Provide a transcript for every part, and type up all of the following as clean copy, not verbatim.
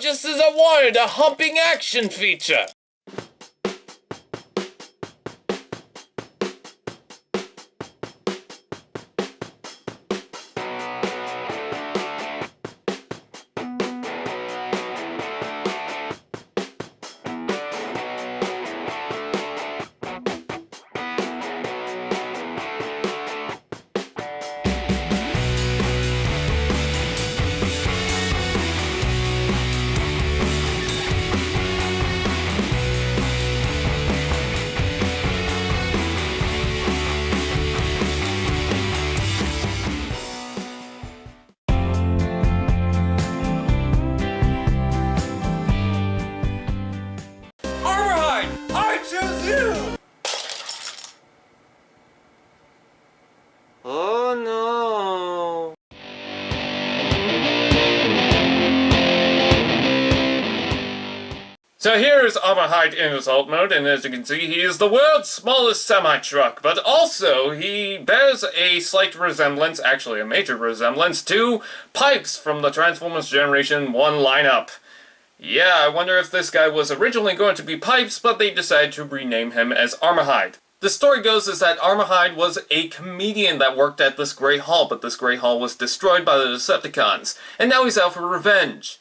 just as I wanted, a humping action feature! Oh no. So here is Armorhide in his alt mode, and as you can see, he is the world's smallest semi-truck, but also he bears a slight resemblance, actually a major resemblance, to Pipes from the Transformers Generation 1 lineup. Yeah, I wonder if this guy was originally going to be Pipes, but they decided to rename him as Armorhide. The story goes is that Armorhide was a comedian that worked at this Grey Hall, but this Grey Hall was destroyed by the Decepticons, and now he's out for revenge.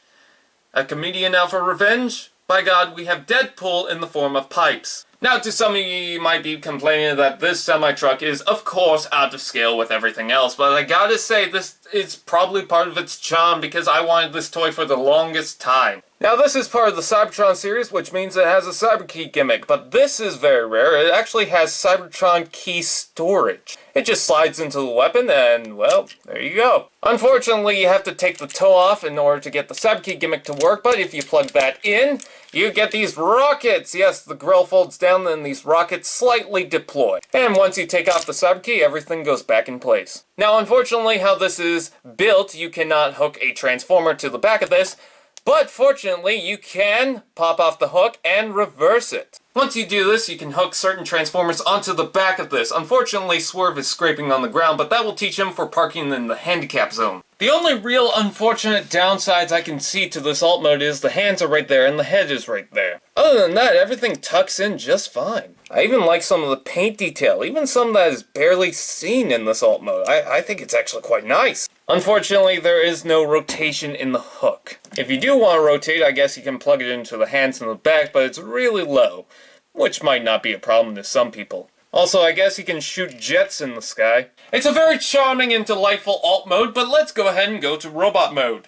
A comedian out for revenge? By God, we have Deadpool in the form of Pipes. Now, to some of you might be complaining that this semi-truck is, of course, out of scale with everything else, but I gotta say, this is probably part of its charm because I wanted this toy for the longest time. Now, this is part of the Cybertron series, which means it has a Cyber Key gimmick, but this is very rare. It actually has Cybertron key storage. It just slides into the weapon and, well, there you go. Unfortunately, you have to take the toe off in order to get the Cyber Key gimmick to work, but if you plug that in, you get these rockets. Yes, the grill folds down and these rockets slightly deploy. And once you take off the Cyber Key, everything goes back in place. Now, unfortunately, how this is built, you cannot hook a transformer to the back of this, but fortunately, you can pop off the hook and reverse it. Once you do this, you can hook certain transformers onto the back of this. Unfortunately, Swerve is scraping on the ground, but that will teach him for parking in the handicap zone. The only real unfortunate downsides I can see to this alt mode is the hands are right there and the head is right there. Other than that, everything tucks in just fine. I even like some of the paint detail, even some that is barely seen in this alt mode. I think it's actually quite nice. Unfortunately, there is no rotation in the hook. If you do want to rotate, I guess you can plug it into the hands and the back, but it's really low, which might not be a problem to some people. Also, I guess you can shoot jets in the sky. It's a very charming and delightful alt mode, but let's go ahead and go to robot mode.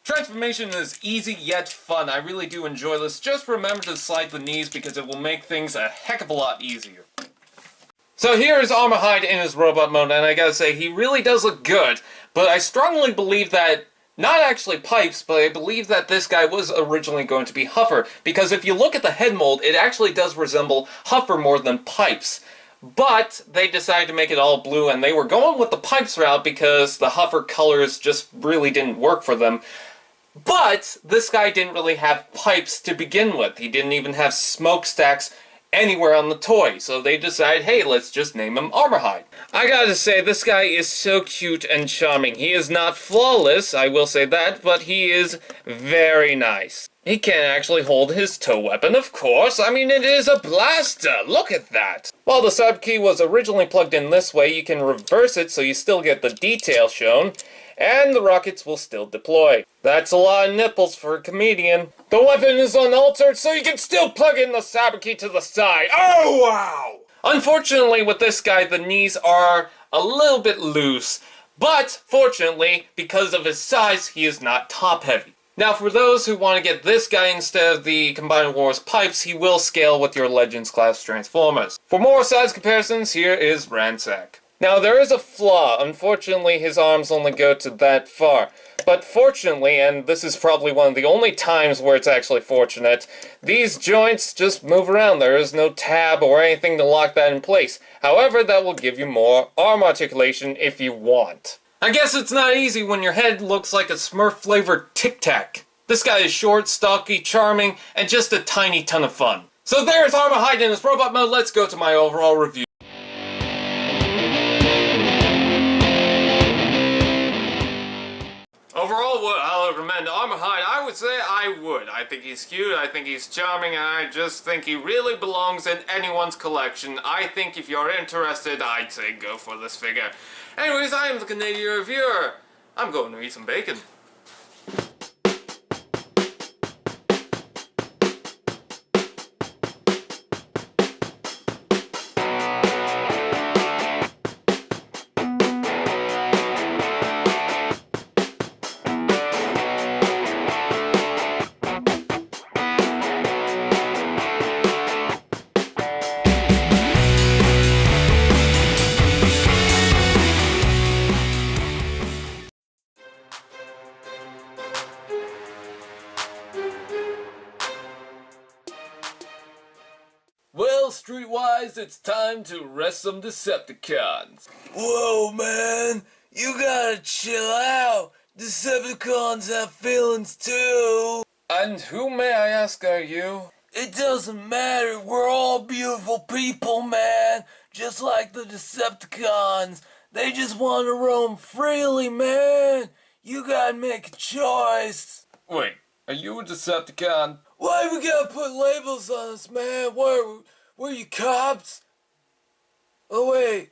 Transformation is easy yet fun. I really do enjoy this. Just remember to slide the knees because it will make things a heck of a lot easier. So here is Armorhide in his robot mode, and I gotta say, he really does look good, but I strongly believe that not actually Pipes, but I believe that this guy was originally going to be Huffer, because if you look at the head mold, it actually does resemble Huffer more than Pipes. But they decided to make it all blue, and they were going with the Pipes route because the Huffer colors just really didn't work for them. But this guy didn't really have pipes to begin with. He didn't even have smokestacks anywhere on the toy, so they decided, hey, let's just name him Armorhide. I gotta say, this guy is so cute and charming. He is not flawless, I will say that, but he is very nice. He can actually hold his tow weapon, of course. I mean, it is a blaster. Look at that. While the Cyber Key was originally plugged in this way, you can reverse it so you still get the detail shown, and the rockets will still deploy. That's a lot of nipples for a comedian. The weapon is unaltered, so you can still plug in the Cyber Key to the side. Oh, wow! Unfortunately, with this guy, the knees are a little bit loose. But, fortunately, because of his size, he is not top-heavy. Now, for those who want to get this guy instead of the Combined Wars Pipes, he will scale with your Legends class Transformers. For more size comparisons, here is Ransack. Now, there is a flaw. Unfortunately, his arms only go to that far. But fortunately, and this is probably one of the only times where it's actually fortunate, these joints just move around. There is no tab or anything to lock that in place. However, that will give you more arm articulation if you want. I guess it's not easy when your head looks like a Smurf-flavored Tic Tac. This guy is short, stocky, charming, and just a tiny ton of fun. So there's Armorhide in his robot mode. Let's go to my overall review. I would say I would. I think he's cute, I think he's charming, and I just think he really belongs in anyone's collection. I think if you're interested, I'd say go for this figure. Anyways, I am the Canadia Reviewer. I'm going to eat some bacon. Well, Streetwise, it's time to arrest some Decepticons. Whoa, man! You gotta chill out! Decepticons have feelings too! And who, may I ask, are you? It doesn't matter, we're all beautiful people, man! Just like the Decepticons! They just want to roam freely, man! You gotta make a choice! Wait, are you a Decepticon? Why we gotta put labels on us, man? Were you cops? Oh, wait.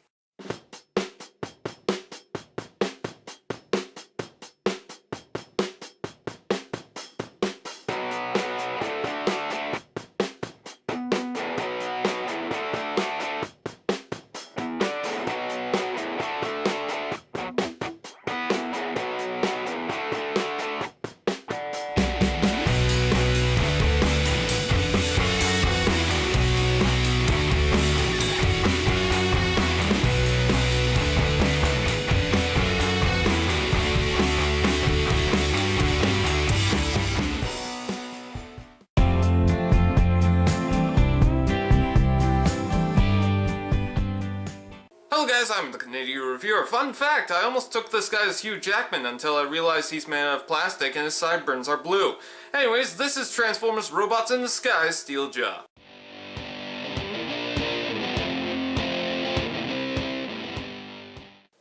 Hello guys, I'm the Canadia Reviewer. Fun fact, I almost took this guy as Hugh Jackman until I realized he's made out of plastic and his sideburns are blue. Anyways, this is Transformers Robots in the Sky, Steeljaw.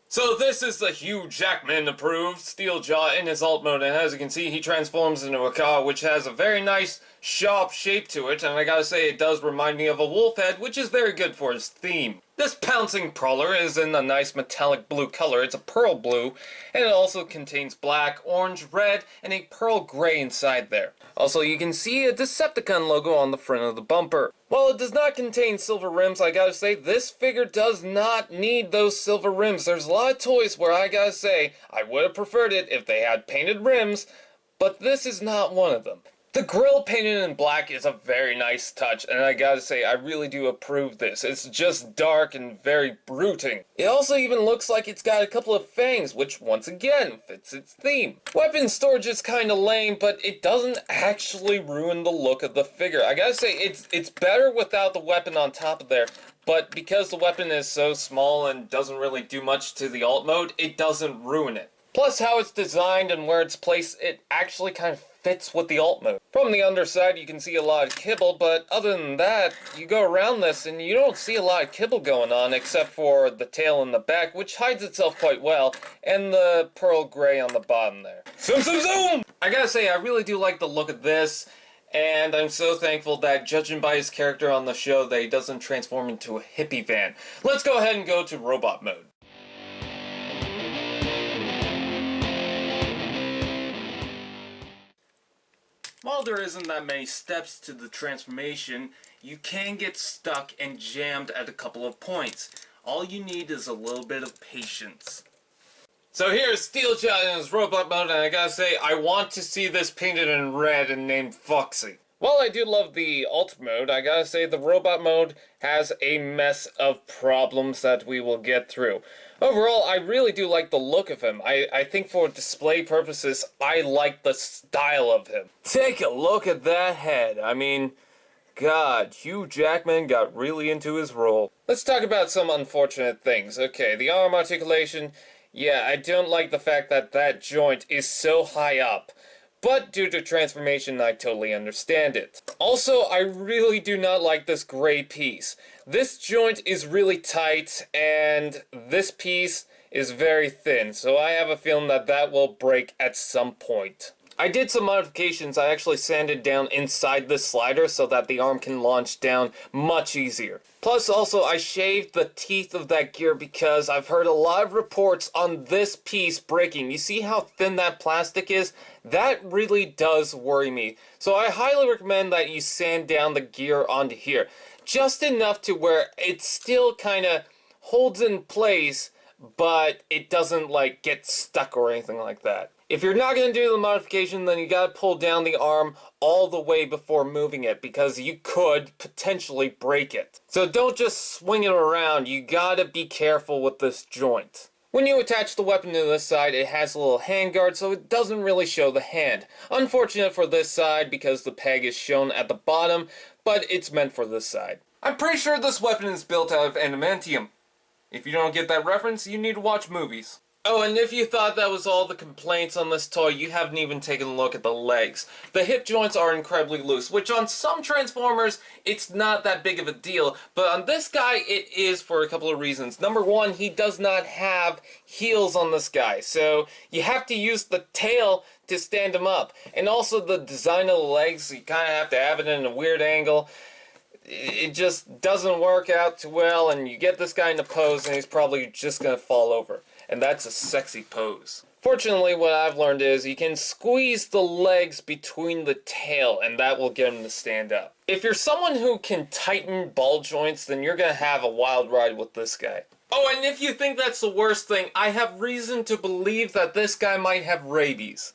So this is the Hugh Jackman approved Steeljaw in his alt mode, and as you can see he transforms into a car which has a very nice sharp shape to it, and I gotta say it does remind me of a wolf head, which is very good for his theme. This pouncing prowler is in a nice metallic blue color. It's a pearl blue, and it also contains black, orange, red, and a pearl gray inside there. Also, you can see a Decepticon logo on the front of the bumper. While it does not contain silver rims, I gotta say, this figure does not need those silver rims. There's a lot of toys where I gotta say, I would have preferred it if they had painted rims, but this is not one of them. The grille painted in black is a very nice touch, and I gotta say, I really do approve this. It's just dark and very brooding. It also even looks like it's got a couple of fangs, which once again fits its theme. Weapon storage is kinda lame, but it doesn't actually ruin the look of the figure. I gotta say, it's better without the weapon on top of there, but because the weapon is so small and doesn't really do much to the alt mode, it doesn't ruin it. Plus how it's designed and where it's placed, it actually kind of fits with the alt mode. From the underside you can see a lot of kibble, but other than that, you go around this and you don't see a lot of kibble going on except for the tail in the back, which hides itself quite well, and the pearl gray on the bottom there. Zoom zoom zoom! I gotta say, I really do like the look of this, and I'm so thankful that, judging by his character on the show, that he doesn't transform into a hippie van. Let's go ahead and go to robot mode. While there isn't that many steps to the transformation, you can get stuck and jammed at a couple of points. All you need is a little bit of patience. So here's Steeljaw in his robot mode, and I gotta say, I want to see this painted in red and named Foxy. While I do love the alt mode, I gotta say the robot mode has a mess of problems that we will get through. Overall, I really do like the look of him. I think for display purposes, I like the style of him. Take a look at that head. I mean, God, Hugh Jackman got really into his role. Let's talk about some unfortunate things. Okay, the arm articulation. Yeah, I don't like the fact that that joint is so high up. But due to transformation, I totally understand it. Also, I really do not like this gray piece. This joint is really tight, and this piece is very thin, so I have a feeling that that will break at some point. I did some modifications. I actually sanded down inside this slider so that the arm can launch down much easier. Plus also I shaved the teeth of that gear because I've heard a lot of reports on this piece breaking. You see how thin that plastic is? That really does worry me. So I highly recommend that you sand down the gear onto here. Just enough to where it still kind of holds in place, but it doesn't like get stuck or anything like that. If you're not going to do the modification, then you gotta pull down the arm all the way before moving it, because you could potentially break it. So don't just swing it around, you gotta be careful with this joint. When you attach the weapon to this side, it has a little handguard, so it doesn't really show the hand. Unfortunate for this side, because the peg is shown at the bottom, but it's meant for this side. I'm pretty sure this weapon is built out of adamantium. If you don't get that reference, you need to watch movies. Oh, and if you thought that was all the complaints on this toy, you haven't even taken a look at the legs. The hip joints are incredibly loose, which on some Transformers, it's not that big of a deal, but on this guy, it is for a couple of reasons. Number one, he does not have heels on this guy, so you have to use the tail to stand him up. And also the design of the legs, you kind of have to have it in a weird angle. It just doesn't work out too well, and you get this guy in a pose, and he's probably just going to fall over. And that's a sexy pose. Fortunately, what I've learned is you can squeeze the legs between the tail, and that will get him to stand up. If you're someone who can tighten ball joints, then you're going to have a wild ride with this guy. Oh, and if you think that's the worst thing, I have reason to believe that this guy might have rabies.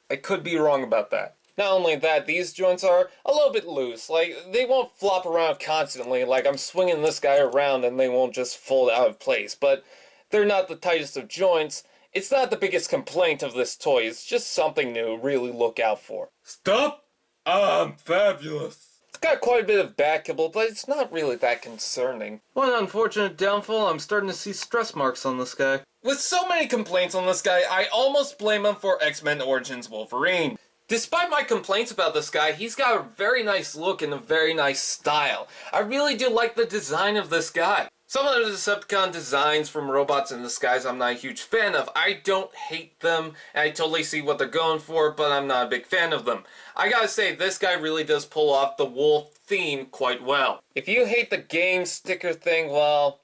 I could be wrong about that. Not only that, these joints are a little bit loose. Like, they won't flop around constantly, like I'm swinging this guy around and they won't just fold out of place, but they're not the tightest of joints. It's not the biggest complaint of this toy, it's just something to really look out for. Stop! I'm fabulous. It's got quite a bit of back kibble, but it's not really that concerning. One unfortunate downfall, I'm starting to see stress marks on this guy. With so many complaints on this guy, I almost blame him for X-Men Origins Wolverine. Despite my complaints about this guy, he's got a very nice look and a very nice style. I really do like the design of this guy. Some of the Decepticon designs from Robots in Disguise I'm not a huge fan of. I don't hate them, and I totally see what they're going for, but I'm not a big fan of them. I gotta say, this guy really does pull off the wolf theme quite well. If you hate the game sticker thing, well,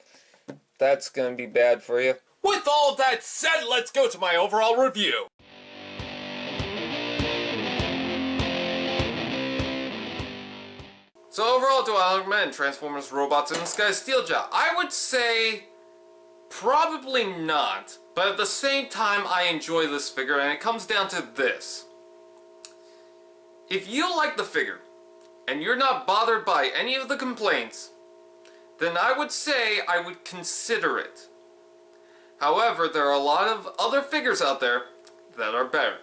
that's gonna be bad for you. With all that said, let's go to my overall review. So overall, do I recommend Transformers Robots in Disguise Steeljaw? I would say probably not, but at the same time I enjoy this figure, and it comes down to this. If you like the figure, and you're not bothered by any of the complaints, then I would say I would consider it. However, there are a lot of other figures out there that are better.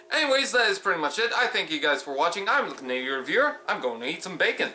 Anyways, that is pretty much it. I thank you guys for watching. I'm the Canadia Reviewer. I'm going to eat some bacon.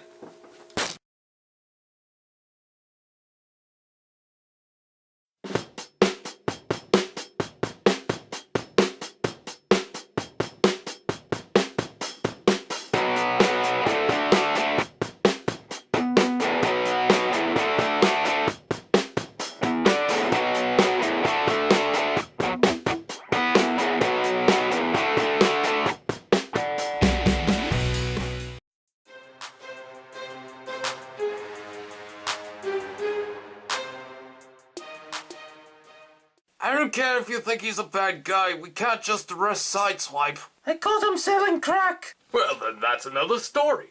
I don't care if you think he's a bad guy, we can't just arrest Sideswipe. I caught him selling crack. Well, then that's another story.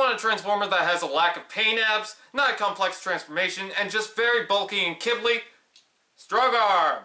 A Transformer that has a lack of paint abs, not a complex transformation, and just very bulky and kibbly? Strongarm!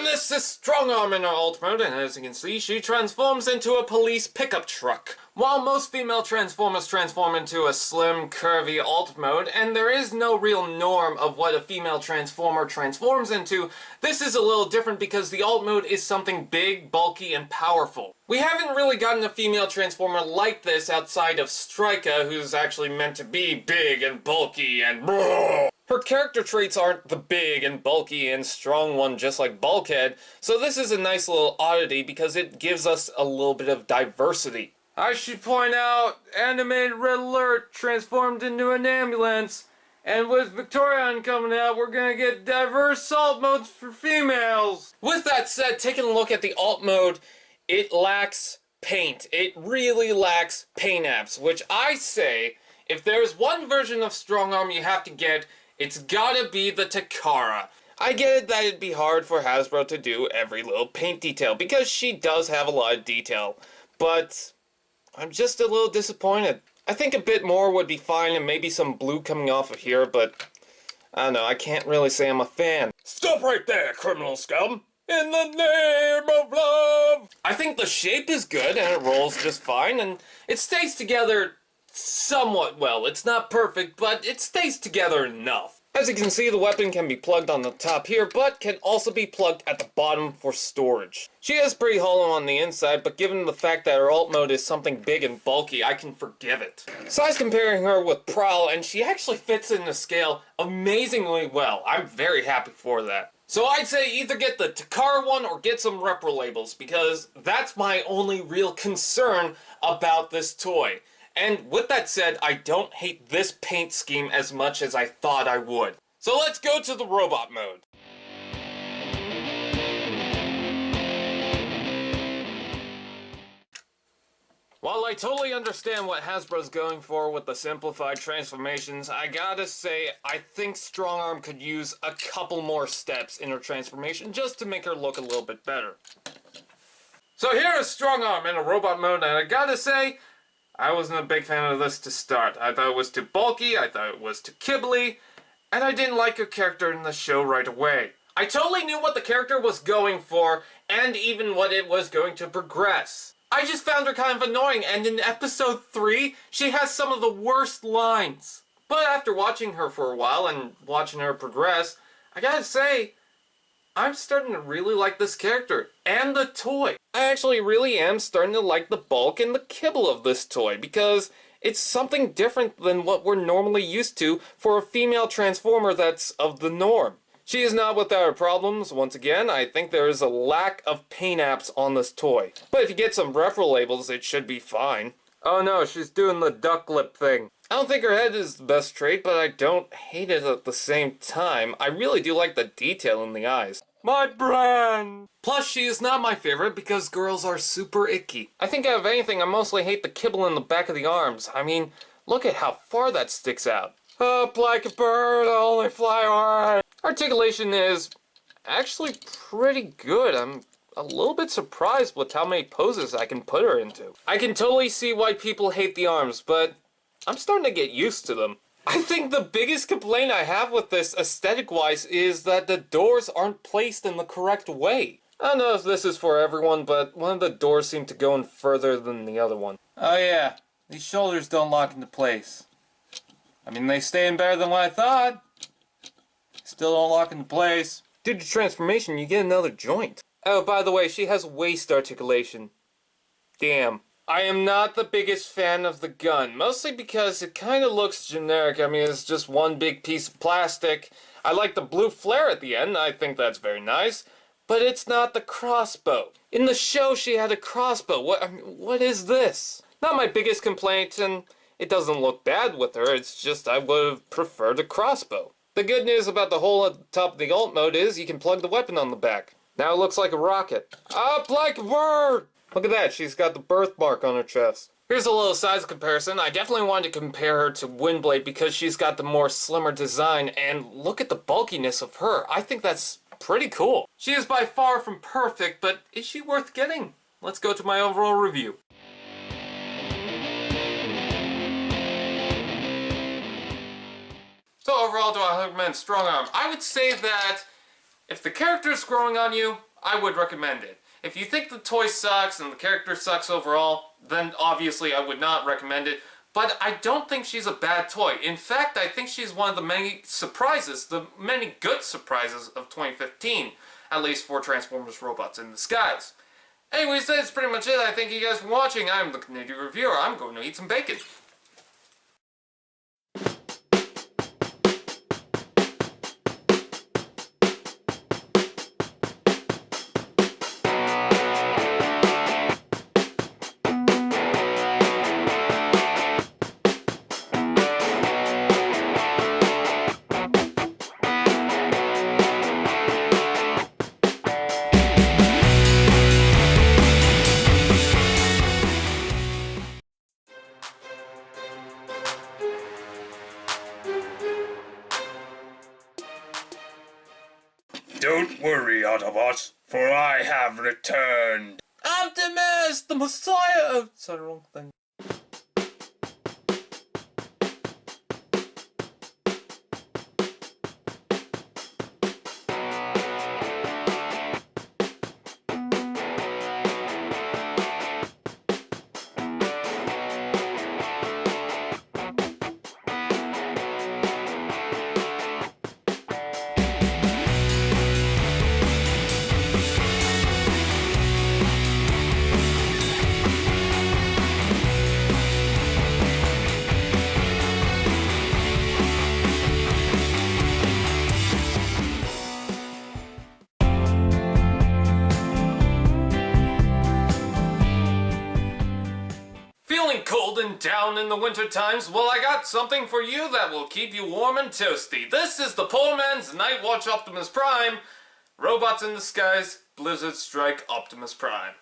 And this is Strongarm in her alt mode, and as you can see, she transforms into a police pickup truck. While most female Transformers transform into a slim, curvy alt mode, and there is no real norm of what a female Transformer transforms into, this is a little different because the alt mode is something big, bulky, and powerful. We haven't really gotten a female Transformer like this outside of Strika, who's actually meant to be big and bulky and Her character traits aren't the big and bulky and strong one just like Bulkhead, so this is a nice little oddity because it gives us a little bit of diversity. I should point out, animated Red Alert transformed into an ambulance, and with Victorion coming out, we're gonna get diverse alt modes for females. With that said, taking a look at the alt mode, it lacks paint. It really lacks paint apps, which I say, if there's one version of Strongarm you have to get, it's gotta be the Takara. I get it that it'd be hard for Hasbro to do every little paint detail, because she does have a lot of detail, but I'm just a little disappointed. I think a bit more would be fine, and maybe some blue coming off of here, but I don't know, I can't really say I'm a fan. Stop right there, criminal scum! In the name of love! I think the shape is good, and it rolls just fine, and it stays together somewhat well. It's not perfect, but it stays together enough. As you can see, the weapon can be plugged on the top here, but can also be plugged at the bottom for storage. She is pretty hollow on the inside, but given the fact that her alt mode is something big and bulky, I can forgive it. So I was comparing her with Prowl, and she actually fits in the scale amazingly well. I'm very happy for that. So I'd say either get the Takara one or get some repro labels, because that's my only real concern about this toy. And with that said, I don't hate this paint scheme as much as I thought I would. So let's go to the robot mode. While I totally understand what Hasbro's going for with the simplified transformations, I gotta say, I think Strongarm could use a couple more steps in her transformation just to make her look a little bit better. So here is Strongarm in a robot mode, and I gotta say, I wasn't a big fan of this to start. I thought it was too bulky, I thought it was too kibbly, and I didn't like her character in the show right away. I totally knew what the character was going for, and even what it was going to progress. I just found her kind of annoying, and in episode 3, she has some of the worst lines. But after watching her for a while and watching her progress, I gotta say, I'm starting to really like this character, and the toy. I actually really am starting to like the bulk and the kibble of this toy, because it's something different than what we're normally used to for a female Transformer that's of the norm. She is not without her problems. Once again, I think there is a lack of paint apps on this toy. But if you get some referral labels, it should be fine. Oh no, she's doing the duck lip thing. I don't think her head is the best trait, but I don't hate it at the same time. I really do like the detail in the eyes. My brand! Plus, she is not my favorite because girls are super icky. I think out of anything, I mostly hate the kibble in the back of the arms. I mean, look at how far that sticks out. Up like a bird, I'll only fly away. Articulation is actually pretty good. I'm a little bit surprised with how many poses I can put her into. I can totally see why people hate the arms, but I'm starting to get used to them. I think the biggest complaint I have with this aesthetic-wise is that the doors aren't placed in the correct way. I don't know if this is for everyone, but one of the doors seemed to go in further than the other one. Oh yeah, these shoulders don't lock into place. I mean, they stay in better than what I thought. Still don't lock into place. Due to transformation, you get another joint. Oh, by the way, she has waist articulation. Damn. I am not the biggest fan of the gun, mostly because it kind of looks generic. I mean, it's just one big piece of plastic. I like the blue flare at the end, I think that's very nice, but it's not the crossbow. In the show, she had a crossbow. What is this? Not my biggest complaint, and it doesn't look bad with her, it's just I would have preferred a crossbow. The good news about the hole at the top of the alt mode is you can plug the weapon on the back. Now it looks like a rocket. Up like a bird! Look at that, she's got the birthmark on her chest. Here's a little size comparison. I definitely wanted to compare her to Windblade because she's got the more slimmer design, and look at the bulkiness of her. I think that's pretty cool. She is by far from perfect, but is she worth getting? Let's go to my overall review. So overall, do I recommend Strongarm? I would say that if the character is growing on you, I would recommend it. If you think the toy sucks and the character sucks overall, then obviously I would not recommend it. But I don't think she's a bad toy. In fact, I think she's one of the many surprises, the many good surprises of 2015, at least for Transformers Robots in the Skies. Anyways, that's pretty much it. I thank you guys for watching. I'm the Canadia Reviewer. I'm going to eat some bacon. Don't worry, Autobots, for I have returned. Optimus, the Messiah! Oh, sorry, wrong thing. Feeling cold and down in the winter times? Well, I got something for you that will keep you warm and toasty. This is the Poor Man's Night Watch Optimus Prime. Robots in the Skies, Blizzard Strike Optimus Prime.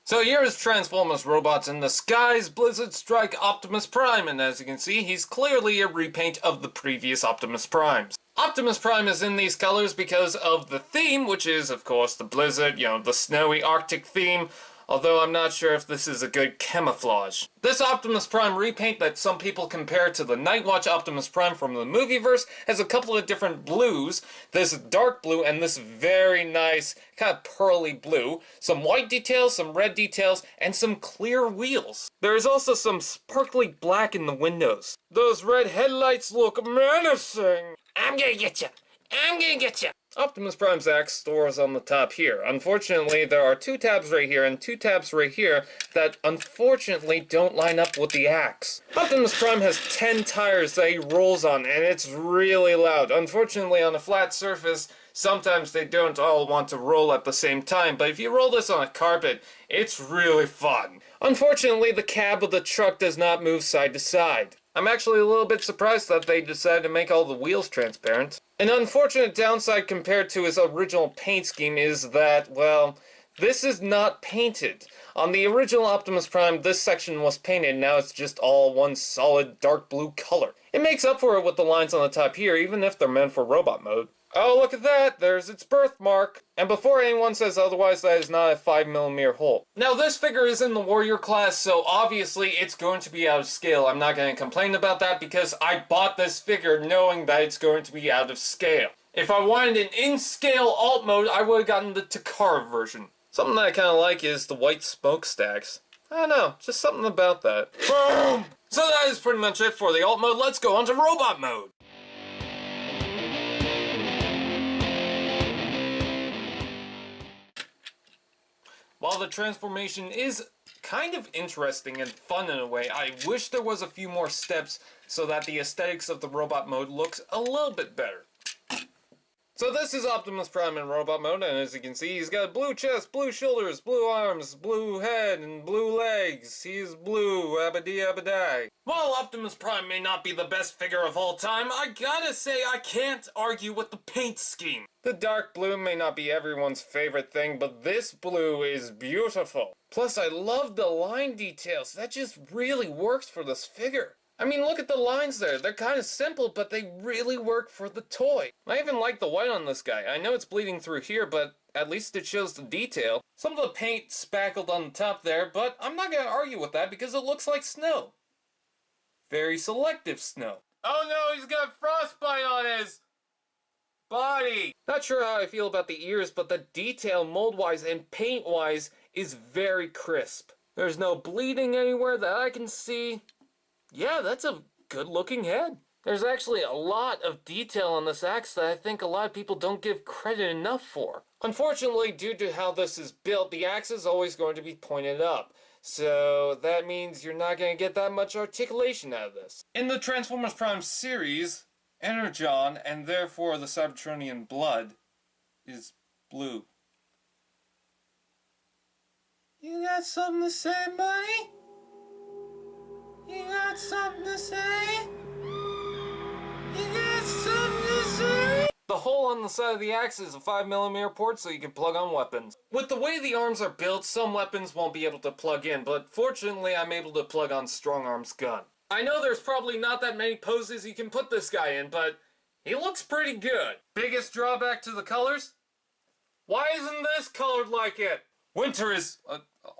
So here is Transformers Robots in the Skies, Blizzard Strike Optimus Prime, and as you can see, he's clearly a repaint of the previous Optimus Primes. Optimus Prime is in these colors because of the theme, which is, of course, the blizzard, the snowy Arctic theme, although I'm not sure if this is a good camouflage. This Optimus Prime repaint that some people compare to the Nightwatch Optimus Prime from the Movieverse has a couple of different blues. This dark blue and this very nice, kind of pearly blue. Some white details, some red details, and some clear wheels. There is also some sparkly black in the windows. Those red headlights look menacing. I'm gonna get you. I'm gonna get you. Optimus Prime's axe stores on the top here. Unfortunately, there are two tabs right here and two tabs right here that unfortunately don't line up with the axe. Optimus Prime has 10 tires that he rolls on, and it's really loud. Unfortunately, on a flat surface, sometimes they don't all want to roll at the same time, but if you roll this on a carpet, it's really fun. Unfortunately, the cab of the truck does not move side to side. I'm actually a little bit surprised that they decided to make all the wheels transparent. An unfortunate downside compared to his original paint scheme is that, well, this is not painted. On the original Optimus Prime, this section was painted, now it's just all one solid dark blue color. It makes up for it with the lines on the top here, even if they're meant for robot mode. Oh, look at that! There's its birthmark! And before anyone says otherwise, that is not a 5mm hole. Now, this figure is in the Warrior class, so obviously it's going to be out of scale. I'm not going to complain about that because I bought this figure knowing that it's going to be out of scale. If I wanted an in-scale alt mode, I would have gotten the Takara version. Something that I kind of like is the white smokestacks. I don't know, just something about that. Boom! So that is pretty much it for the alt mode. Let's go on to robot mode. While the transformation is kind of interesting and fun in a way, I wish there was a few more steps so that the aesthetics of the robot mode looks a little bit better. So this is Optimus Prime in robot mode, and as you can see, he's got blue chest, blue shoulders, blue arms, blue head, and blue legs. He's blue, abadi. While Optimus Prime may not be the best figure of all time, I gotta say I can't argue with the paint scheme. The dark blue may not be everyone's favorite thing, but this blue is beautiful. Plus, I love the line details. That just really works for this figure. I mean, look at the lines there. They're kind of simple, but they really work for the toy. I even like the white on this guy. I know it's bleeding through here, but at least it shows the detail. Some of the paint spackled on the top there, but I'm not going to argue with that because it looks like snow. Very selective snow. Oh no, he's got frostbite on his body! Not sure how I feel about the ears, but the detail mold-wise and paint-wise is very crisp. There's no bleeding anywhere that I can see. Yeah, that's a good-looking head. There's actually a lot of detail on this axe that I think a lot of people don't give credit enough for. Unfortunately, due to how this is built, the axe is always going to be pointed up. So that means you're not going to get that much articulation out of this. In the Transformers Prime series, Energon, and therefore the Cybertronian blood, is blue. You got something to say, buddy? You got something to say? You got something to say? The hole on the side of the axe is a 5mm port so you can plug on weapons. With the way the arms are built, some weapons won't be able to plug in, but fortunately I'm able to plug on Strongarm's gun. I know there's probably not that many poses you can put this guy in, but he looks pretty good. Biggest drawback to the colors? Why isn't this colored like it? Winter is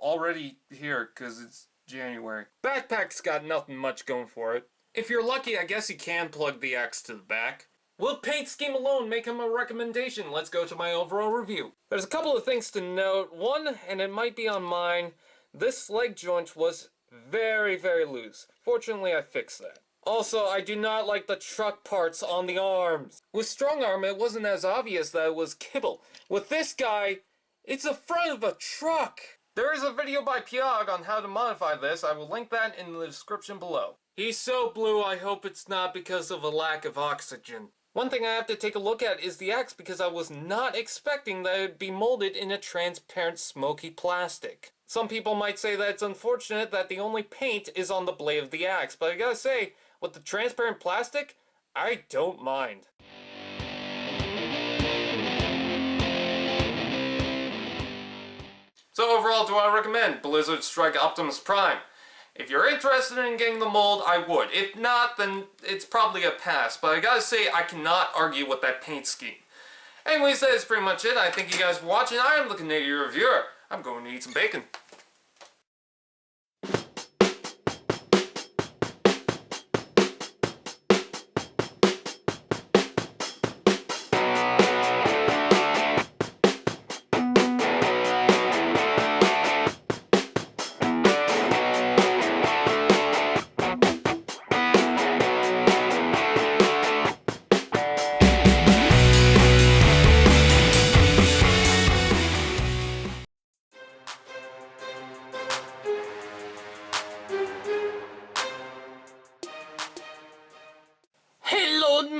already here because it's January. Backpack's got nothing much going for it. If you're lucky, I guess you can plug the axe to the back. Will paint scheme alone make him a recommendation? Let's go to my overall review. There's a couple of things to note. One, and it might be on mine, this leg joint was very, very loose. Fortunately, I fixed that. Also, I do not like the truck parts on the arms. With Strongarm, it wasn't as obvious that it was kibble. With this guy, it's the front of a truck. There is a video by Pyog on how to modify this. I will link that in the description below. He's so blue, I hope it's not because of a lack of oxygen. One thing I have to take a look at is the axe because I was not expecting that it would be molded in a transparent smoky plastic. Some people might say that it's unfortunate that the only paint is on the blade of the axe, but I gotta say, with the transparent plastic, I don't mind. So overall, do I recommend Blizzard Strike Optimus Prime? If you're interested in getting the mold, I would. If not, then it's probably a pass. But I gotta say, I cannot argue with that paint scheme. Anyways, that is pretty much it. I thank you guys for watching. I am the Canadia Reviewer. I'm going to eat some bacon.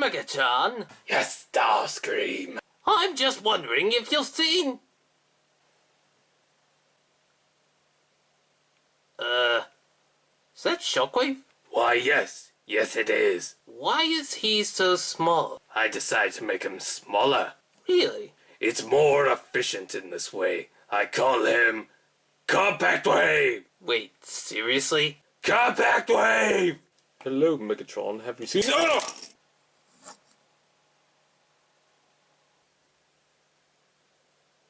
Megatron? Yes, Starscream. I'm just wondering if you've seen... Is that Shockwave? Why, yes. Yes, it is. Why is he so small? I decided to make him smaller. Really? It's more efficient in this way. I call him Compact Wave. Wait, seriously? Compact Wave! Hello, Megatron. Have you seen...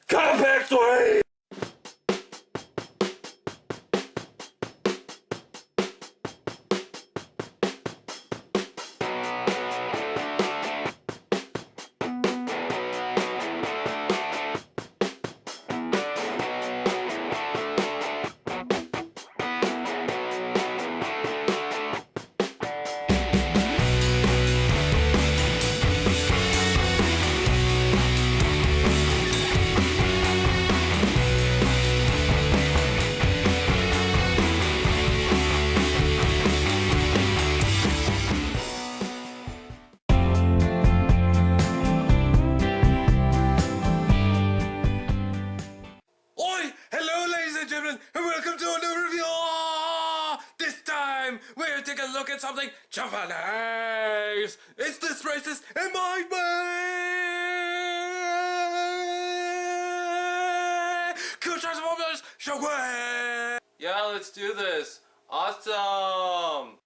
Compact Wave! We're taking a look at something Japanese. It's this racist in my way. Cool Transformers, Shockwave. Yeah, let's do this. Awesome.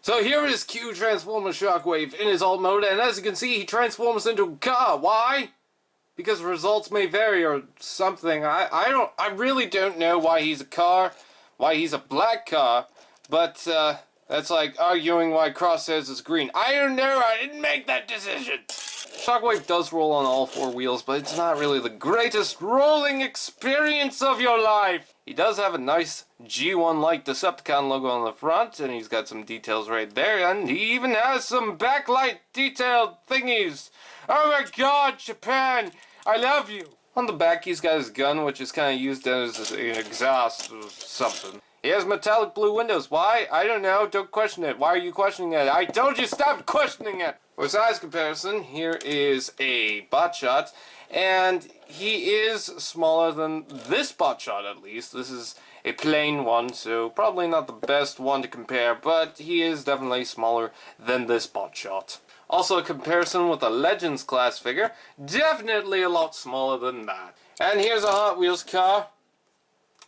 So here is Q Transformer Shockwave in his alt mode, and as you can see, he transforms into a car. Why? because results may vary or something. I really don't know why he's a car, why he's a black car, but that's like arguing why Crosshairs is green. I don't know, I didn't make that decision. Shockwave does roll on all four wheels, but it's not really the greatest rolling experience of your life. He does have a nice G1-like Decepticon logo on the front, and he's got some details right there, and he even has some backlight detailed thingies. Oh my god, Japan, I love you. On the back, he's got his gun, which is kind of used as an exhaust or something. He has metallic blue windows. Why? I don't know. Don't question it. Why are you questioning it? I told you stop questioning it. For size comparison, here is a botshot, and he is smaller than this botshot at least. This is a plain one, so probably not the best one to compare, but he is definitely smaller than this botshot. Also a comparison with a Legends class figure, definitely a lot smaller than that. And here's a Hot Wheels car.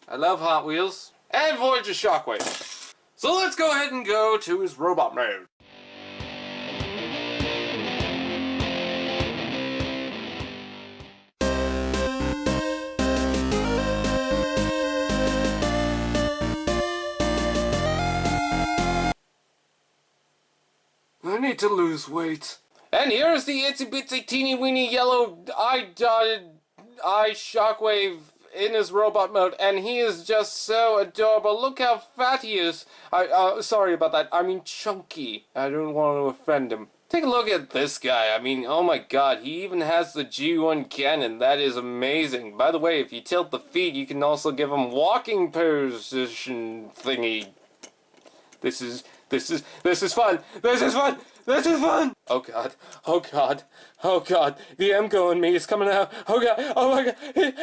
I love Hot Wheels. And Voyager Shockwave. So let's go ahead and go to his robot mode. I need to lose weight. And here's the itsy bitsy teeny weeny yellow eye-dotted eye Shockwave in his robot mode, and he is just so adorable. Look how fat he is. Sorry about that. I mean chunky. I don't want to offend him. Take a look at this guy. I mean, oh my god, he even has the G1 cannon. That is amazing. By the way, if you tilt the feet, you can also give him walking position thingy. This is fun. This is fun. This is fun. Oh god. Oh god. Oh god. The MGO in me is coming out. Oh god. Oh my god. Hey,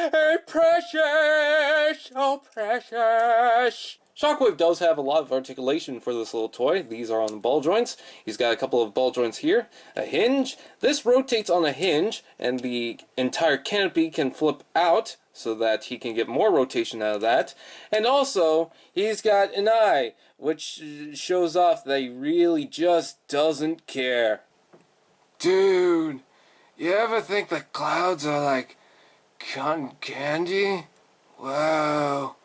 precious. Oh, precious. Shockwave does have a lot of articulation for this little toy. These are on the ball joints. He's got a couple of ball joints here. A hinge. This rotates on a hinge, and the entire canopy can flip out so that he can get more rotation out of that. And also, he's got an eye, which shows off that he really just doesn't care. Dude, you ever think that clouds are like cotton candy? Wow,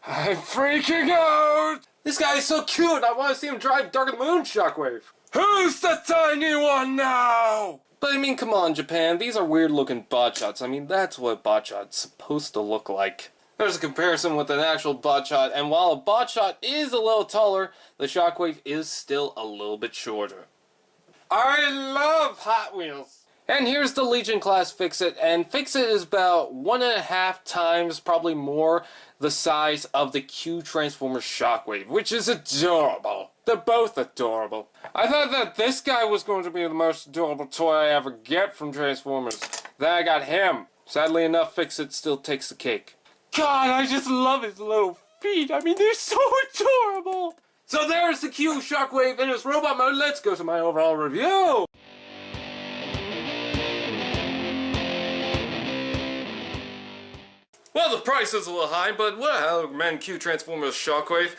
I'm freaking out! This guy is so cute, I want to see him drive Dark of the Moon Shockwave. Who's the tiny one now? But I mean, come on, Japan, these are weird looking botshots. I mean, that's what botshot's supposed to look like. There's a comparison with an actual botshot, and while a botshot is a little taller, the Shockwave is still a little bit shorter. I love Hot Wheels! And here's the Legion class Fix-It, and Fix-It is about 1.5 times, probably more, the size of the Q Transformers Shockwave, which is adorable. They're both adorable. I thought that this guy was going to be the most adorable toy I ever get from Transformers. Then I got him. Sadly enough, Fix-It still takes the cake. God, I just love his little feet. I mean, they're so adorable. So there's the Q Shockwave in his robot mode. Let's go to my overall review. Well, the price is a little high, but well, man, Q Transformers Shockwave.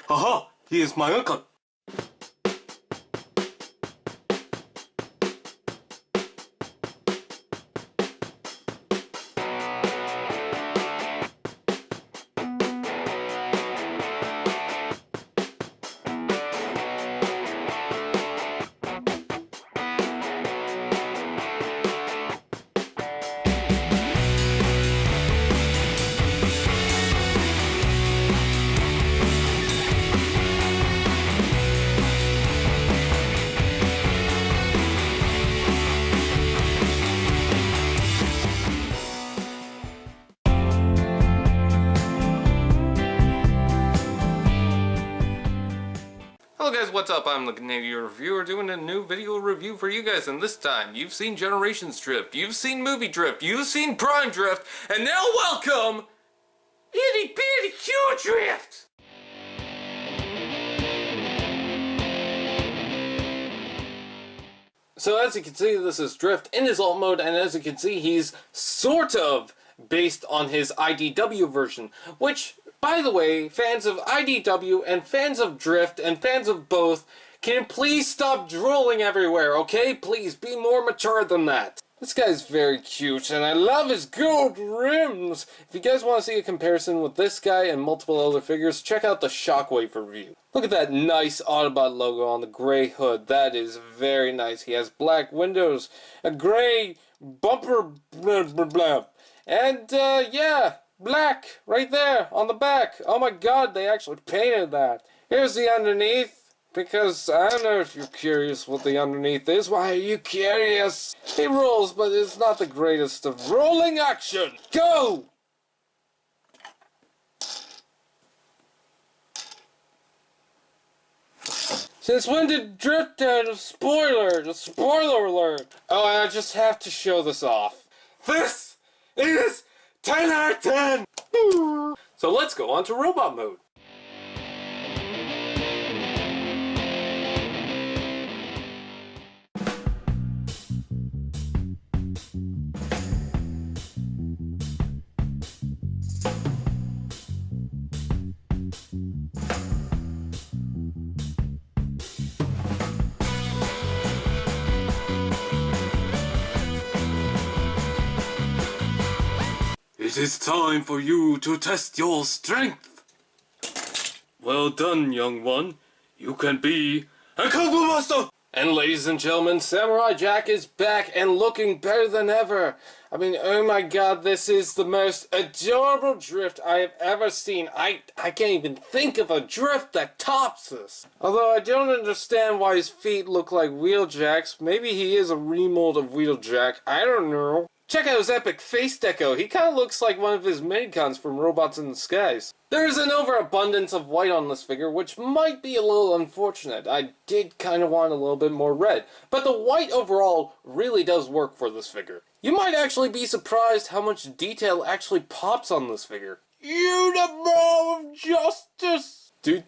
Aha! He is my uncle! Hello guys, what's up? I'm the Canadia Reviewer doing a new video review for you guys, and this time you've seen Generations Drift, you've seen Movie Drift, you've seen Prime Drift, and now welcome Itty Bitty Q Drift! So as you can see, this is Drift in his alt mode, and as you can see, he's sort of based on his IDW version, which, by the way, fans of IDW and fans of Drift and fans of both, can please stop drooling everywhere, okay? Please be more mature than that. This guy's very cute, and I love his gold rims! If you guys want to see a comparison with this guy and multiple other figures, check out the Shockwave review. Look at that nice Autobot logo on the gray hood. That is very nice. He has black windows, a gray bumper, blah, blah, blah. And, yeah, black right there on the back. Oh my god, they actually painted that. Here's the underneath, because I don't know if you're curious what the underneath is. Why are you curious? He rolls, but it's not the greatest of rolling action. Go! Since when did Drift add a spoiler? A spoiler alert! Oh, I just have to show this off. This is 10 out of 10! So let's go on to robot mode. It is time for you to test your strength. Well done, young one. You can be a Kung Master! And ladies and gentlemen, Samurai Jack is back and looking better than ever. I mean, oh my god, this is the most adorable Drift I have ever seen. I can't even think of a Drift that tops this. Although I don't understand why his feet look like Wheeljacks. Maybe he is a remold of Wheeljack. I don't know. Check out his epic face deco. He kind of looks like one of his minicons from Robots in the Skies. There is an overabundance of white on this figure, which might be a little unfortunate. I did kind of want a little bit more red. But the white overall really does work for this figure. You might actually be surprised how much detail actually pops on this figure. Unibrow of Justice! You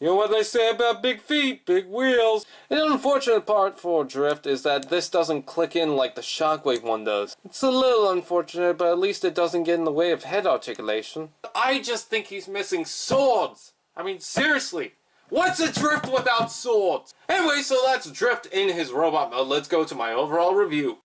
know what they say about big feet, big wheels? The unfortunate part for Drift is that this doesn't click in like the Shockwave one does. It's a little unfortunate, but at least it doesn't get in the way of head articulation. I just think he's missing swords! I mean, seriously! What's a Drift without swords? Anyway, so that's Drift in his robot mode. Let's go to my overall review.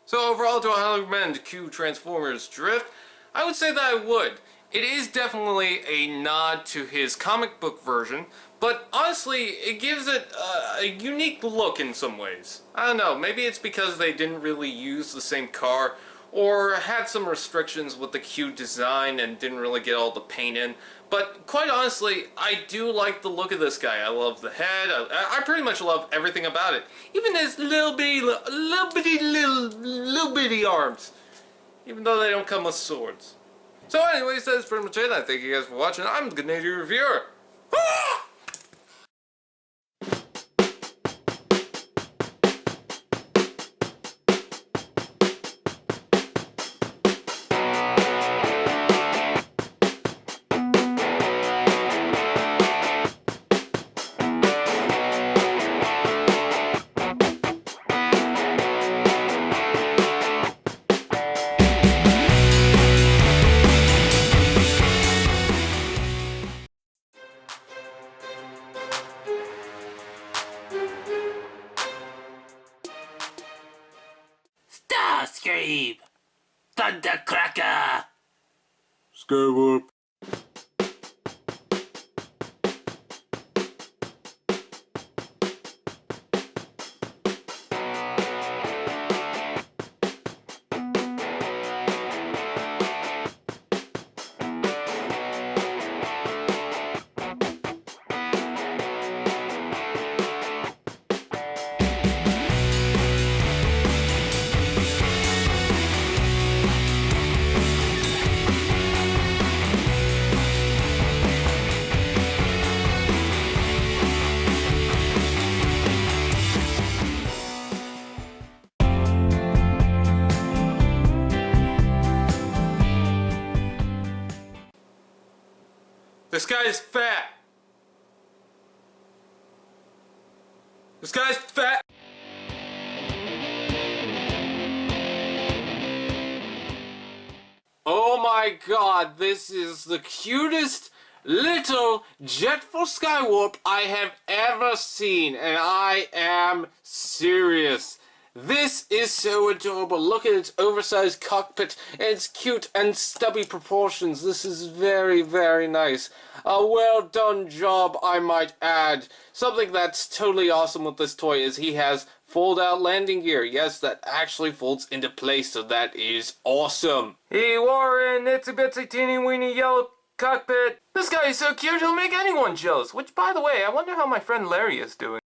So overall, do I highly recommend Q Transformers Drift? I would say that I would. It is definitely a nod to his comic book version, but honestly, it gives it a unique look in some ways. I don't know, maybe it's because they didn't really use the same car, or had some restrictions with the Q design and didn't really get all the paint in. But quite honestly, I do like the look of this guy. I love the head. I pretty much love everything about it. Even his little bitty arms. Even though they don't come with swords. So anyways, that's pretty much it. I thank you guys for watching. I'm the Canadia Reviewer. Ah! Starscream! Thundercracker! Skywarp. This guy's fat. This guy's fat. Oh my god, this is the cutest little jetful Skywarp I have ever seen, and I am serious. This is so adorable. Look at its oversized cockpit and its cute and stubby proportions. This is very, very nice. A well done job, I might add. Something that's totally awesome with this toy is he has fold-out landing gear. Yes, that actually folds into place, so that is awesome. He wore an itsy-bitsy teeny-weeny yellow cockpit. This guy is so cute, he'll make anyone jealous. Which, by the way, I wonder how my friend Larry is doing.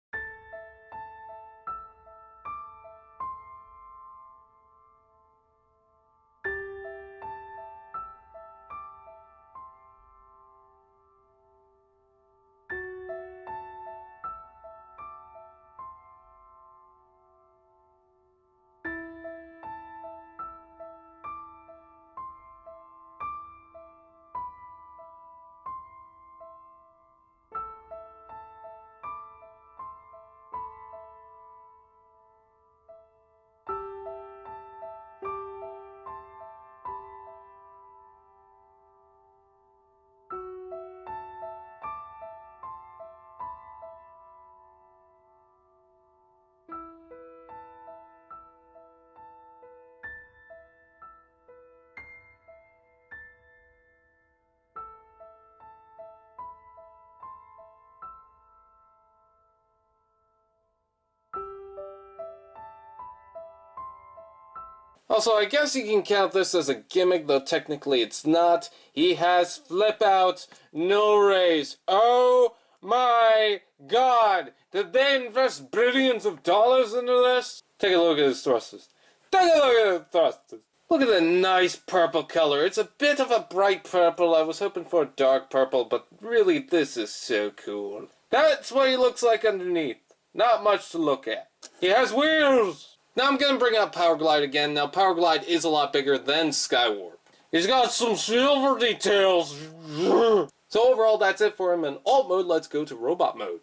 Also, I guess you can count this as a gimmick, though technically it's not. He has flip out, no raise. Oh my god! Did they invest billions of dollars into this? Take a look at his thrusters. Take a look at his thrusters. Look at the nice purple color. It's a bit of a bright purple. I was hoping for a dark purple, but really this is so cool. That's what he looks like underneath. Not much to look at. He has wheels! Now I'm going to bring up Power Glide again. Now Power Glide is a lot bigger than Skywarp. He's got some silver details. So overall that's it for him in alt mode. Let's go to robot mode.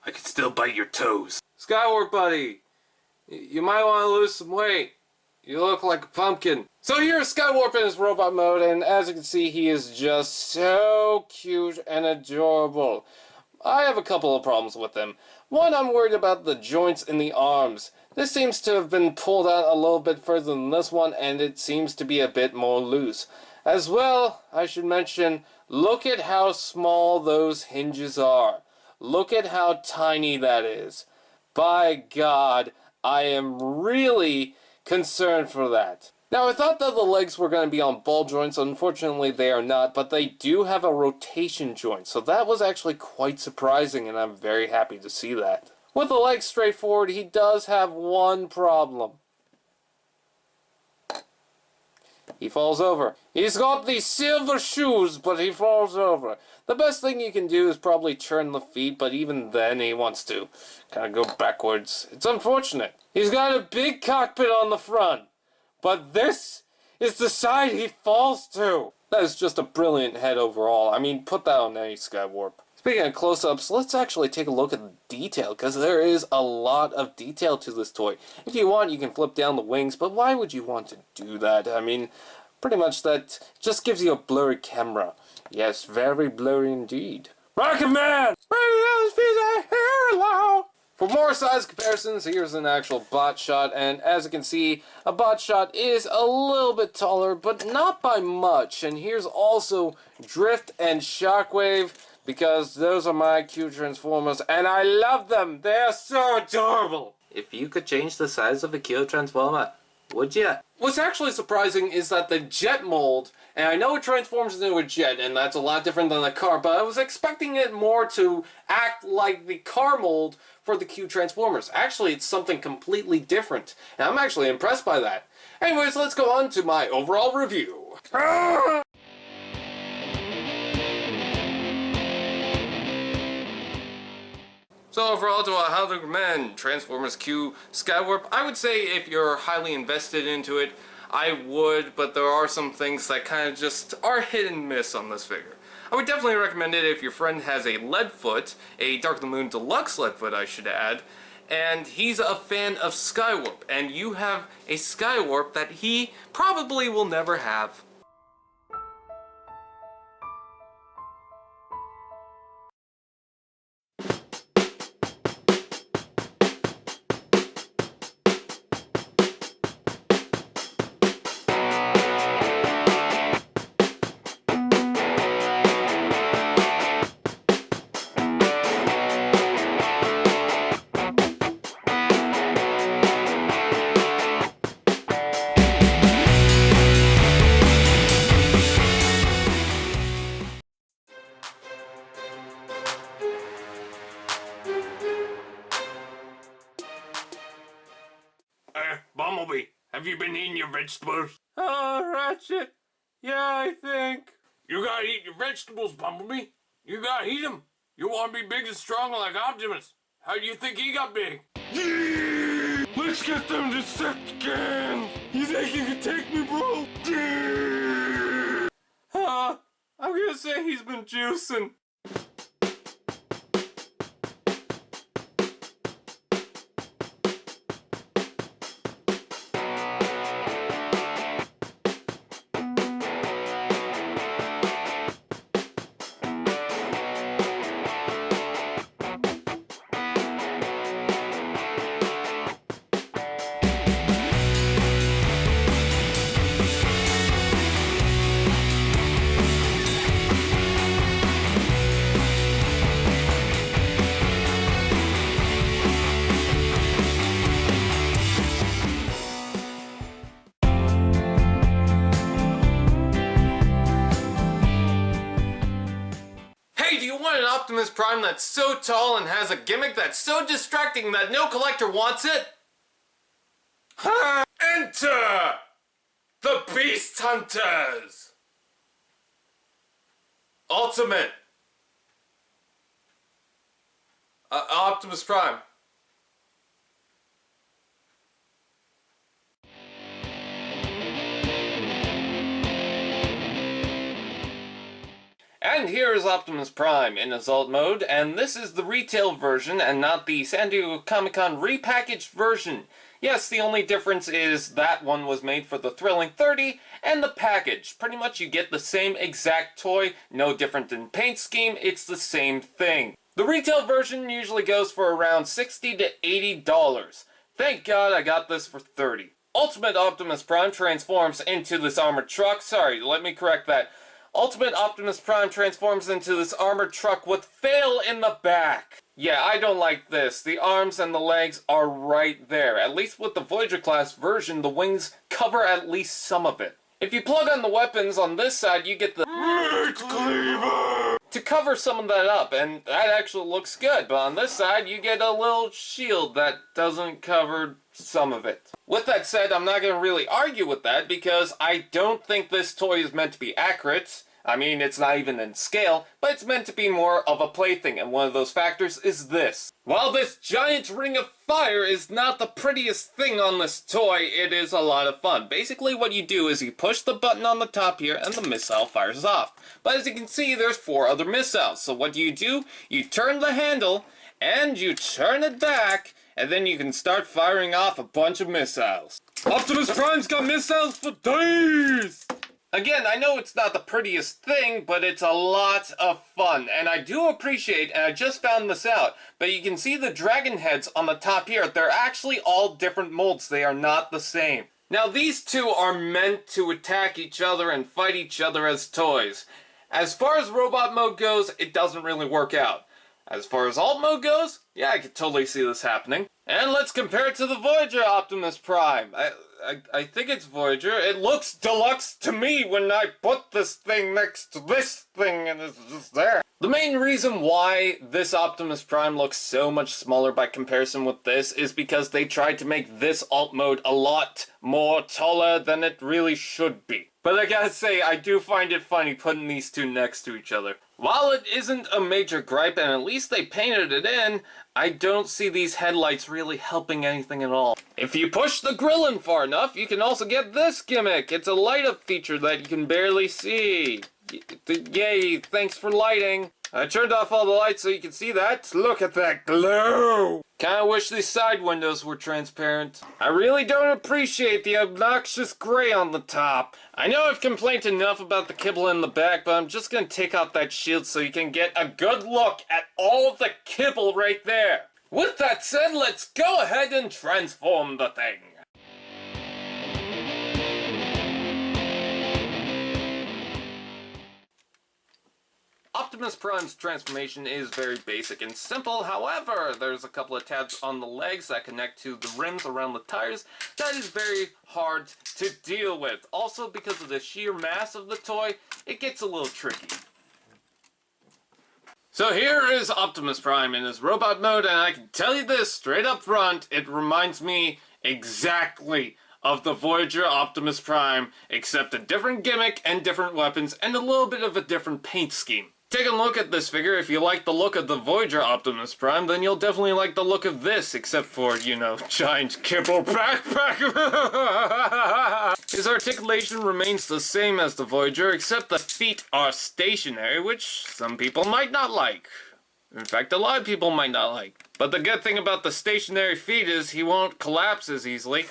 I can still bite your toes. Skywarp buddy, you might want to lose some weight. You look like a pumpkin. So here's Skywarp in his robot mode, and as you can see, he is just so cute and adorable. I have a couple of problems with him. One, I'm worried about the joints in the arms. This seems to have been pulled out a little bit further than this one, and it seems to be a bit more loose. As well, I should mention, look at how small those hinges are. Look at how tiny that is. By God, I am really concerned for that. Now, I thought that the legs were going to be on ball joints. Unfortunately, they are not, but they do have a rotation joint, so that was actually quite surprising, and I'm very happy to see that. With the legs straight forward, he does have one problem. He falls over. He's got these silver shoes, but he falls over. The best thing you can do is probably turn the feet, but even then he wants to kind of go backwards. It's unfortunate. He's got a big cockpit on the front, but this is the side he falls to. That is just a brilliant head overall. I mean, put that on any Skywarp. Speaking of close-ups, let's actually take a look at the detail, because there is a lot of detail to this toy. If you want, you can flip down the wings, but why would you want to do that? I mean, pretty much that just gives you a blurry camera. Yes, very blurry indeed. Rocket Man! For more size comparisons, here's an actual bot shot, and as you can see, a bot shot is a little bit taller, but not by much. And here's also Drift and Shockwave, because those are my cute Transformers, and I love them! They are so adorable! If you could change the size of a cute Transformer, Would ya? What's actually surprising is that the jet mold, and I know it transforms into a jet, and that's a lot different than the car, but I was expecting it more to act like the car mold for the Q Transformers. Actually, it's something completely different, and I'm actually impressed by that. Anyways, let's go on to my overall review. So overall, do I highly recommend Transformers Q Skywarp? I would say if you're highly invested into it, I would, but there are some things that kind of just are hit and miss on this figure. I would definitely recommend it if your friend has a Leadfoot, a Dark of the Moon Deluxe Leadfoot I should add, and he's a fan of Skywarp, and you have a Skywarp that he probably will never have. Bumblebee, have you been eating your vegetables? Ratchet. Yeah, I think. You gotta eat your vegetables, Bumblebee. You gotta eat them. You wanna be big and strong like Optimus. How do you think he got big? Yeah! Let's get them Decepticons! You think you can take me, bro? Yeah! I'm gonna say he's been juicing. Optimus Prime that's so tall and has a gimmick that's so distracting that no collector wants it? Enter the Beast Hunters! Ultimate Optimus Prime. And here is Optimus Prime in Assault mode, and this is the retail version and not the San Diego Comic-Con repackaged version. Yes, the only difference is that one was made for the Thrilling 30 and the package. Pretty much you get the same exact toy, no different in paint scheme, it's the same thing. The retail version usually goes for around $60 to $80. Thank God I got this for $30. Ultimate Optimus Prime transforms into this armored truck. Sorry, let me correct that. Ultimate Optimus Prime transforms into this armored truck with fail in the back. Yeah, I don't like this. The arms and the legs are right there. At least with the Voyager class version, the wings cover at least some of it. If you plug on the weapons on this side, you get the Meat Cleaver to cover some of that up, and that actually looks good. But on this side, you get a little shield that doesn't cover some of it. With that said, I'm not going to really argue with that because I don't think this toy is meant to be accurate. I mean, it's not even in scale, but it's meant to be more of a plaything, and one of those factors is this. While this giant ring of fire is not the prettiest thing on this toy, it is a lot of fun. Basically what you do is you push the button on the top here and the missile fires off. But as you can see, there's 4 other missiles. So what do? You turn the handle, and you turn it back, and then you can start firing off a bunch of missiles. Optimus Prime's got missiles for days! Again, I know it's not the prettiest thing, but it's a lot of fun. And I do appreciate, and I just found this out, but you can see the dragon heads on the top here. They're actually all different molds. They are not the same. Now, these two are meant to attack each other and fight each other as toys. As far as robot mode goes, it doesn't really work out. As far as alt mode goes, Yeah, I could totally see this happening. And let's compare it to the Voyager Optimus Prime. I think it's Voyager. It looks deluxe to me when I put this thing next to this thing and it's just there. The main reason why this Optimus Prime looks so much smaller by comparison with this is because they tried to make this alt mode a lot more taller than it really should be. But I gotta say, I do find it funny putting these two next to each other. While it isn't a major gripe, and at least they painted it in, I don't see these headlights really helping anything at all. If you push the grill in far enough, you can also get this gimmick. It's a light-up feature that you can barely see. Yay, thanks for lighting. I turned off all the lights so you can see that. Look at that glow! Kinda wish these side windows were transparent. I really don't appreciate the obnoxious gray on the top. I know I've complained enough about the kibble in the back, but I'm just gonna take out that shield so you can get a good look at all the kibble right there. With that said, let's go ahead and transform the thing. Optimus Prime's transformation is very basic and simple, however, there's a couple of tabs on the legs that connect to the rims around the tires that is very hard to deal with. Also, because of the sheer mass of the toy, it gets a little tricky. So here is Optimus Prime in his robot mode, and I can tell you this straight up front, it reminds me exactly of the Voyager Optimus Prime, except a different gimmick and different weapons and a little bit of a different paint scheme. Take a look at this figure. If you like the look of the Voyager Optimus Prime, then you'll definitely like the look of this, except for, you know, giant kibble backpack. His articulation remains the same as the Voyager, except the feet are stationary, which some people might not like. In fact, a lot of people might not like. But the good thing about the stationary feet is he won't collapse as easily.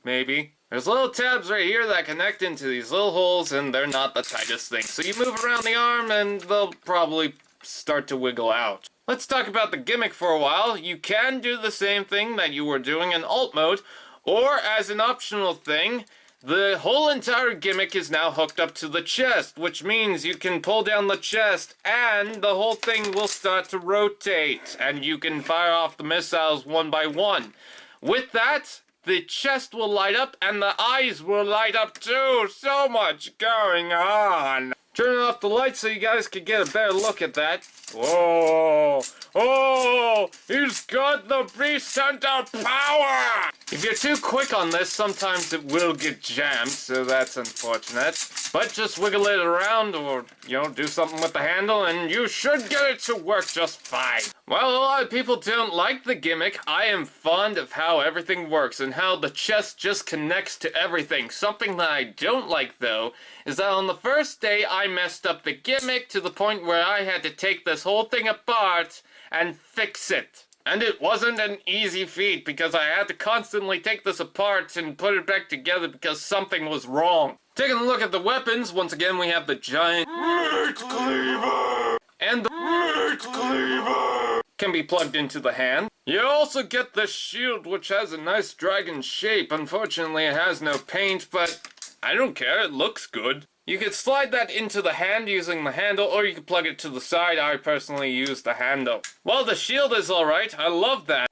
Maybe. There's little tabs right here that connect into these little holes, and they're not the tightest thing. So you move around the arm, and they'll probably start to wiggle out. Let's talk about the gimmick for a while. You can do the same thing that you were doing in alt mode, or as an optional thing, the whole entire gimmick is now hooked up to the chest, which means you can pull down the chest, and the whole thing will start to rotate, and you can fire off the missiles one by one. With that, the chest will light up and the eyes will light up too. So much going on. Turning off the lights so you guys can get a better look at that. Whoa! Oh! He's got the beast hunter power! If you're too quick on this, sometimes it will get jammed, so that's unfortunate. But just wiggle it around or, you know, do something with the handle and you should get it to work just fine. While a lot of people don't like the gimmick, I am fond of how everything works and how the chest just connects to everything. Something that I don't like, though, is that on the first day I messed up the gimmick to the point where I had to take this whole thing apart and fix it. And it wasn't an easy feat because I had to constantly take this apart and put it back together because something was wrong. Taking a look at the weapons, once again we have the giant meat cleaver and the meat cleaver can be plugged into the hand. You also get the shield, which has a nice dragon shape. Unfortunately, it has no paint, but I don't care, it looks good. You could slide that into the hand using the handle, or you could plug it to the side. I personally use the handle. Well, the shield is alright. I love that.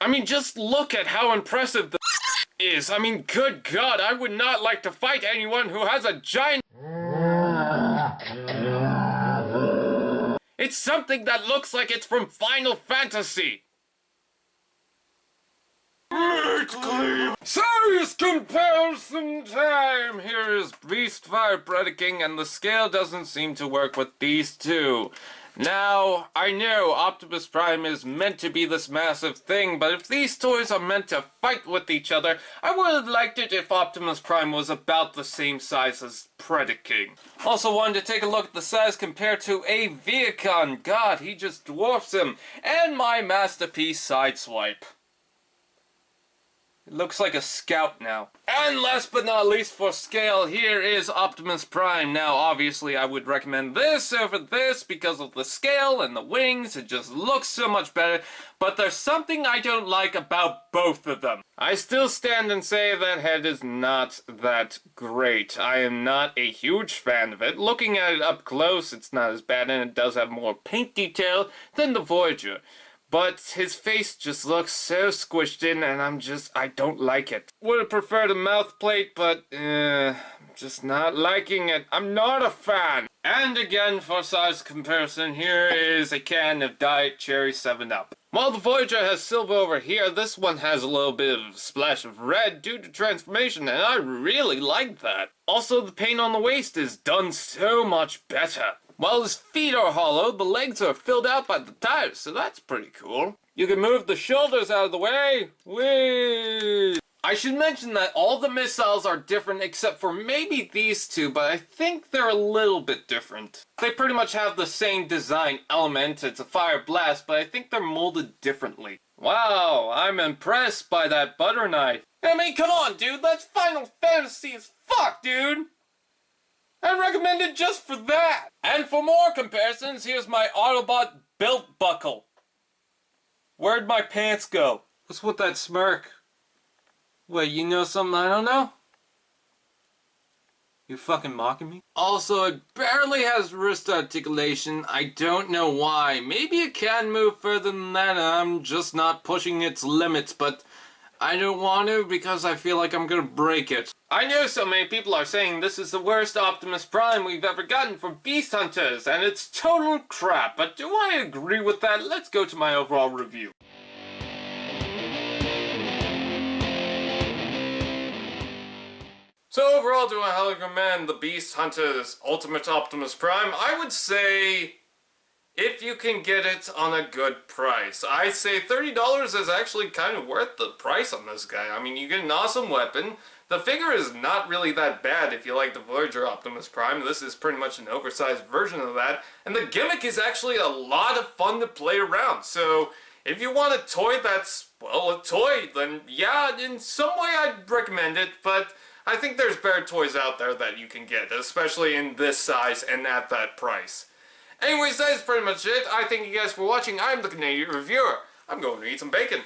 I mean, just look at how impressive the is. I mean, good God, I would not like to fight anyone who has a giant... It's something that looks like it's from Final Fantasy. Serious comparison time! Here is Beast Fire Predaking, and the scale doesn't seem to work with these two. Now, I know Optimus Prime is meant to be this massive thing, but if these toys are meant to fight with each other, I would have liked it if Optimus Prime was about the same size as Predaking. Also wanted to take a look at the size compared to a Viacon. God, he just dwarfs him. And my masterpiece Sideswipe. It looks like a scout now. And last but not least for scale, here is Optimus Prime. Now, obviously, I would recommend this over this because of the scale and the wings. It just looks so much better. But there's something I don't like about both of them. I still stand and say that head is not that great. I am not a huge fan of it. Looking at it up close, it's not as bad, and it does have more paint detail than the Voyager. but his face just looks so squished in, and I don't like it. Would have preferred a mouth plate, but just not liking it. I'm not a fan. And again, for size comparison, here is a can of Diet Cherry 7-Up. While the Voyager has silver over here, this one has a little bit of a splash of red due to transformation, and I really like that. Also, the paint on the waist is done so much better. While his feet are hollow, the legs are filled out by the tires, so that's pretty cool. You can move the shoulders out of the way. Whee! I should mention that all the missiles are different except for maybe these two, but I think they're a little bit different. They pretty much have the same design element, it's a fire blast, but I think they're molded differently. Wow, I'm impressed by that butter knife. I mean, come on, dude, that's Final Fantasy as fuck, dude! I recommend it just for that! And for more comparisons, here's my Autobot belt buckle. Where'd my pants go? What's with that smirk? Wait, you know something I don't know? You fucking mocking me? Also, it barely has wrist articulation. I don't know why. Maybe it can move further than that and I'm just not pushing its limits, but I don't want to because I feel like I'm gonna break it. I know so many people are saying this is the worst Optimus Prime we've ever gotten from Beast Hunters, and it's total crap, but do I agree with that? Let's go to my overall review. So overall, do I highly recommend the Beast Hunters Ultimate Optimus Prime? I would say if you can get it on a good price. I say $30 is actually kind of worth the price on this guy. I mean, you get an awesome weapon. The figure is not really that bad if you like the Voyager Optimus Prime. This is pretty much an oversized version of that. And the gimmick is actually a lot of fun to play around. So if you want a toy that's, well, a toy, then yeah, in some way I'd recommend it. But I think there's better toys out there that you can get, especially in this size and at that price. Anyways, that is pretty much it. I thank you guys for watching. I'm the Canadia Reviewer. I'm going to eat some bacon.